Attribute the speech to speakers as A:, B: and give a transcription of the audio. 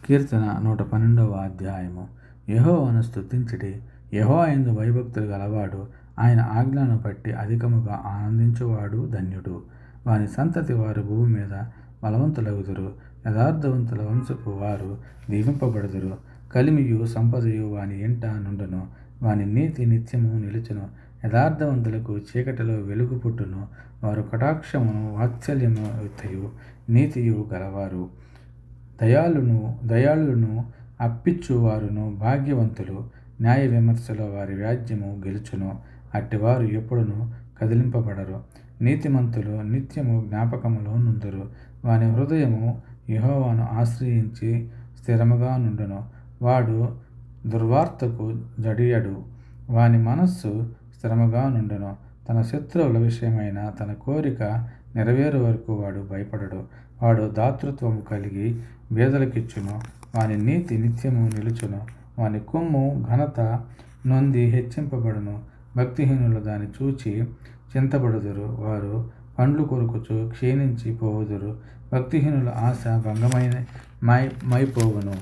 A: కీర్తన 112వ అధ్యాయము. యెహోవాను స్తుతించుడి. యెహోవా యందు భయభక్తులు గలవాడు, ఆయన ఆజ్ఞలను బట్టి అధికముగా ఆనందించువాడు ధన్యుడు. వాని సంతతి వారు భూమి మీద బలవంతులగుదురు. యథార్థవంతుల వంశపు వారు దీవింపబడుదురు. కలిమియు సంపదయు వాని ఇంట నుండును. వాని నీతి నిత్యము నిలుచును. యథార్థవంతులకు చీకటిలో వెలుగు పుట్టును. వారు కటాక్షమును వాత్సల్యమయు నీతియు గలవారు. దయాళులను అప్పిచ్చువారును భాగ్యవంతులు. న్యాయ విమర్శలో వారి వ్యాజ్యము గెలుచును. అట్టివారు ఎప్పుడును కదిలింపబడరు. నీతిమంతులు నిత్యము జ్ఞాపకములో నుందురు. వాని హృదయము యెహోవాను ఆశ్రయించి స్థిరముగా నుండును. వాడు దుర్వార్తకు జడియడు. వాని మనస్సు స్థిరముగా నుండును. తన శత్రువుల విషయమైన తన కోరిక నెరవేరు వరకు వాడు భయపడడు. వాడు దాతృత్వము కలిగి బీదలకిచ్చును. వాని నీతి నిత్యము నిలుచును. వాని కొమ్ము ఘనత నొంది హెచ్చింపబడును. భక్తిహీనులు దాన్ని చూచి చింతపడుదురు. వారు పండ్లు కొరుకుచు క్షీణించి పోవుదురు. భక్తిహీనుల ఆశ భంగమైపోవును.